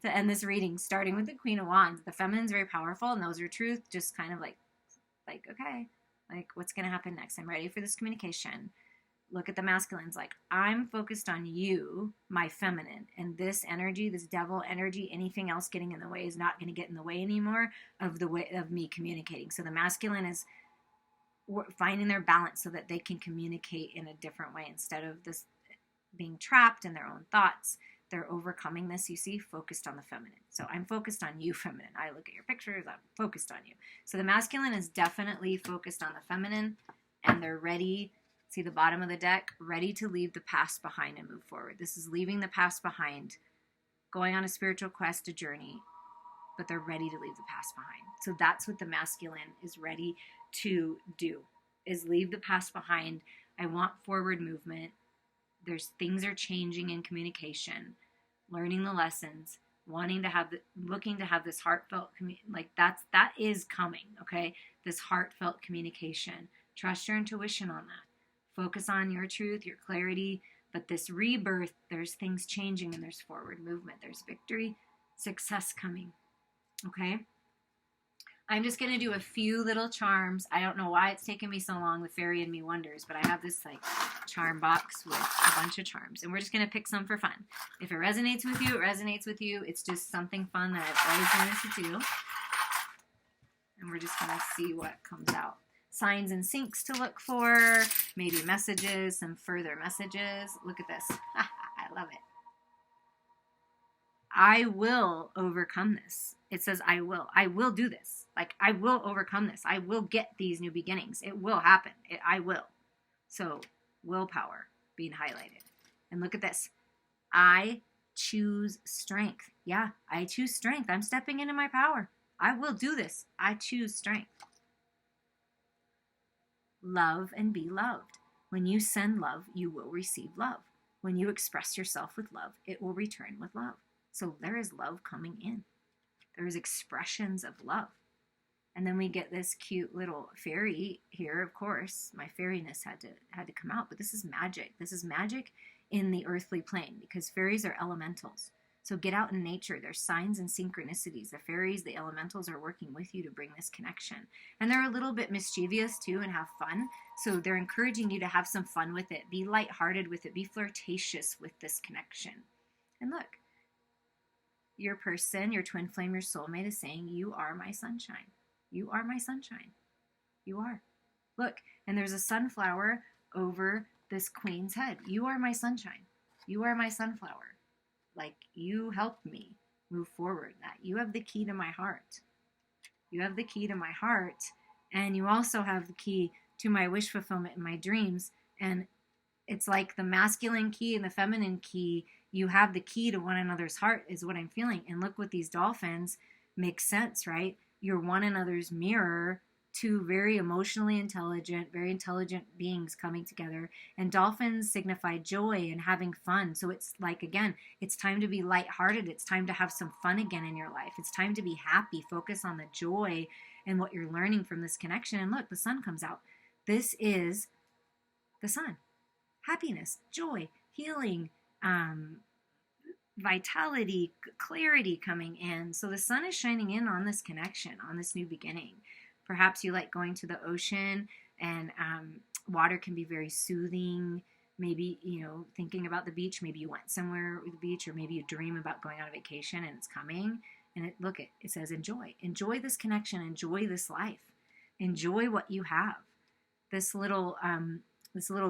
to end this reading, starting with the Queen of Wands, the feminine's very powerful, knows her truth, just kind of like, okay, like what's going to happen next? I'm ready for this communication. Look at the masculines, like, I'm focused on you, my feminine, and this energy, this devil energy, anything else getting in the way is not going to get in the way anymore of me communicating. So the masculine is finding their balance so that they can communicate in a different way instead of this being trapped in their own thoughts. They're overcoming this, you see, focused on the feminine. So I'm focused on you, feminine. I look at your pictures, I'm focused on you. So the masculine is definitely focused on the feminine, and they're ready. See the bottom of the deck, ready to leave the past behind and move forward. This is leaving the past behind, going on a spiritual quest, a journey, but they're ready to leave the past behind. So that's what the masculine is ready to do, is leave the past behind. I want forward movement. Things are changing in communication, learning the lessons, looking to have this heartfelt, that is coming, okay? This heartfelt communication. Trust your intuition on that. Focus on your truth, your clarity, but this rebirth, there's things changing and there's forward movement. There's victory, success coming, okay? I'm just going to do a few little charms. I don't know why it's taken me so long. The fairy in me wonders, but I have this like charm box with a bunch of charms, and we're just going to pick some for fun. If it resonates with you, it resonates with you. It's just something fun that I've always wanted to do. And we're just going to see what comes out. Signs and syncs to look for, maybe messages, some further messages. Look at this. I love it. I will overcome this. It says, I will do this. Like, I will overcome this. I will get these new beginnings. It will happen. I will. So, willpower being highlighted. And look at this. I choose strength. Yeah, I choose strength. I'm stepping into my power. I will do this. I choose strength. Love and be loved. When you send love, you will receive love. When you express yourself with love, it will return with love. So there is love coming in. There is expressions of love. And then we get this cute little fairy here, of course. My fairiness had to come out, but this is magic. This is magic in the earthly plane because fairies are elementals. So get out in nature. There's signs and synchronicities. The fairies, the elementals are working with you to bring this connection. And they're a little bit mischievous too and have fun. So they're encouraging you to have some fun with it. Be lighthearted with it. Be flirtatious with this connection. And look, your person, your twin flame, your soulmate is saying, you are my sunshine. You are my sunshine. You are. Look, and there's a sunflower over this queen's head. You are my sunshine. You are my sunflower. Like, you helped me move forward. That you have the key to my heart. You have the key to my heart, and you also have the key to my wish fulfillment and my dreams. And it's like the masculine key and the feminine key. You have the key to one another's heart is what I'm feeling. And look what these dolphins make sense, right? You're one another's mirror, two very emotionally intelligent, very intelligent beings coming together. And dolphins signify joy and having fun. So it's like, again, it's time to be lighthearted. It's time to have some fun again in your life. It's time to be happy. Focus on the joy and what you're learning from this connection. And look, the sun comes out. This is the sun. Happiness, joy, healing, vitality, clarity coming in. So the sun is shining in on this connection, on this new beginning. Perhaps you like going to the ocean, and water can be very soothing. Maybe, thinking about the beach. Maybe you went somewhere with the beach, or maybe you dream about going on a vacation and it's coming. And it says enjoy. Enjoy this connection. Enjoy this life. Enjoy what you have. This little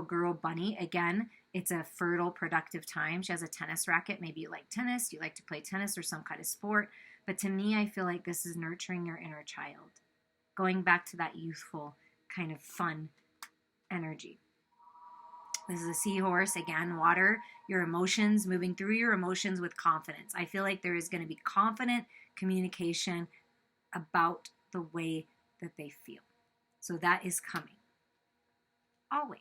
girl bunny, again, it's a fertile, productive time. She has a tennis racket. Maybe you like tennis. You like to play tennis or some kind of sport. But to me, I feel like this is nurturing your inner child. Going back to that youthful kind of fun energy. This is a seahorse. Again, water, your emotions, moving through your emotions with confidence. I feel like there is going to be confident communication about the way that they feel. So that is coming. Always.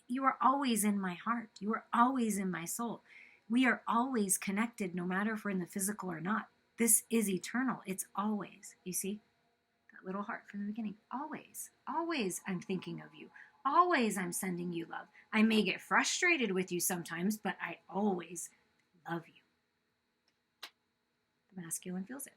You are always in my heart. You are always in my soul. We are always connected, no matter if we're in the physical or not. This is eternal. It's always. You see? That little heart from the beginning. Always. Always I'm thinking of you. Always I'm sending you love. I may get frustrated with you sometimes, but I always love you. The masculine feels it.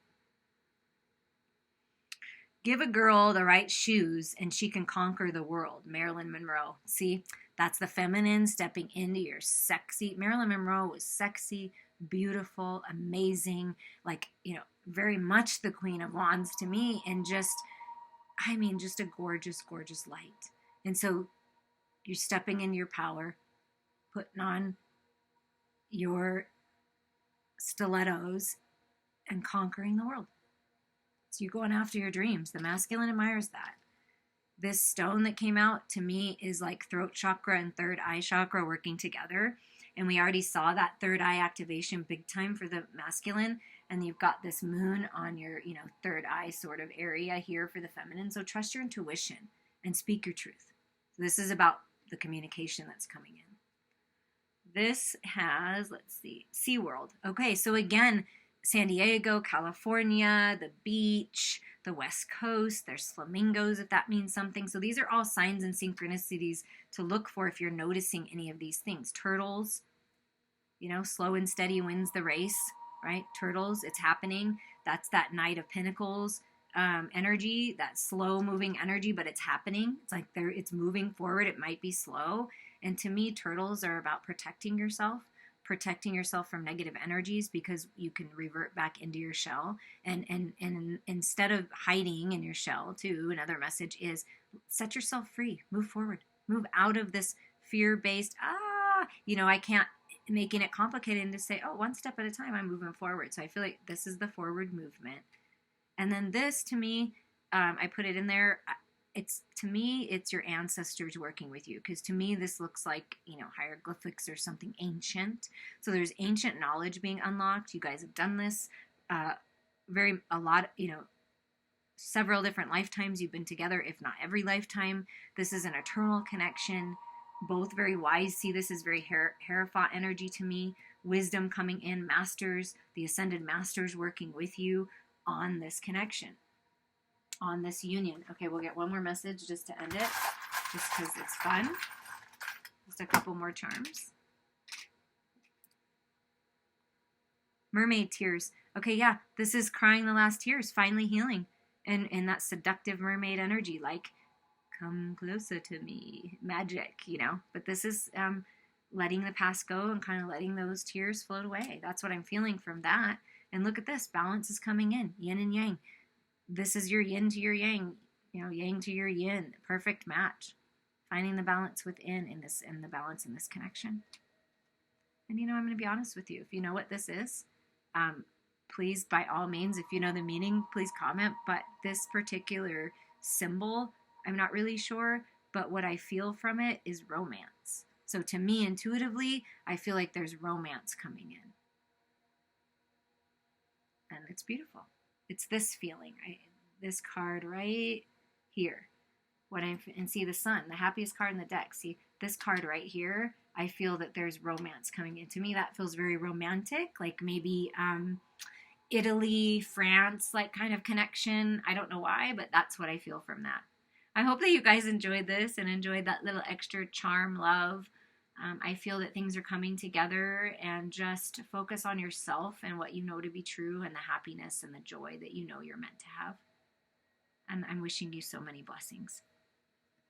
Give a girl the right shoes and she can conquer the world. Marilyn Monroe. See, that's the feminine stepping into your sexy. Marilyn Monroe was sexy, beautiful, amazing, very much the Queen of Wands to me, and just a gorgeous, gorgeous light. And so you're stepping into your power, putting on your stilettos and conquering the world. So you're going after your dreams. The masculine admires that. This stone that came out to me is like throat chakra and third eye chakra working together. And we already saw that third eye activation big time for the masculine. And you've got this moon on your, third eye sort of area here for the feminine. So trust your intuition and speak your truth. So this is about the communication that's coming in. This has, SeaWorld. Okay, so again, San Diego, California, the beach, the West Coast. There's flamingos, if that means something. So these are all signs and synchronicities to look for if you're noticing any of these things. Turtles, slow and steady wins the race, right? Turtles, it's happening. That's that Knight of Pentacles. energy, that slow moving energy, but it's happening. It's like it's moving forward. It might be slow. And to me, turtles are about protecting yourself from negative energies, because you can revert back into your shell. And instead of hiding in your shell too, another message is set yourself free, move forward, move out of this fear-based, I can't, making it complicated, and to say, oh, one step at a time, I'm moving forward. So I feel like this is the forward movement. And then this, to me, I put it in there. To me, it's your ancestors working with you. Because to me, this looks like, hieroglyphics or something ancient. So there's ancient knowledge being unlocked. You guys have done this several different lifetimes you've been together, if not every lifetime. This is an eternal connection. Both very wise. See, this is very Hierophant energy to me. Wisdom coming in, masters, the ascended masters working with you on this connection, on this union. Okay, we'll get one more message just to end it, just because it's fun. Just a couple more charms. Mermaid tears. Okay, yeah, this is crying the last tears, finally healing. And that seductive mermaid energy, like, come closer to me, magic, But this is letting the past go and kind of letting those tears float away. That's what I'm feeling from that. And look at this, balance is coming in, yin and yang. This is your yin to your yang, yang to your yin, perfect match. Finding the balance within in the balance in this connection. And I'm going to be honest with you. If you know what this is, please, by all means, if you know the meaning, please comment. But this particular symbol, I'm not really sure, but what I feel from it is romance. So to me, intuitively, I feel like there's romance coming in. And it's beautiful. It's this feeling, right? This card right here. And see the sun, the happiest card in the deck. See this card right here. I feel that there's romance coming in. To me, that feels very romantic, like maybe Italy, France, like kind of connection. I don't know why, but that's what I feel from that. I hope that you guys enjoyed this and enjoyed that little extra charm, love. I feel that things are coming together, and just focus on yourself and what you know to be true, and the happiness and the joy that you're meant to have. And I'm wishing you so many blessings.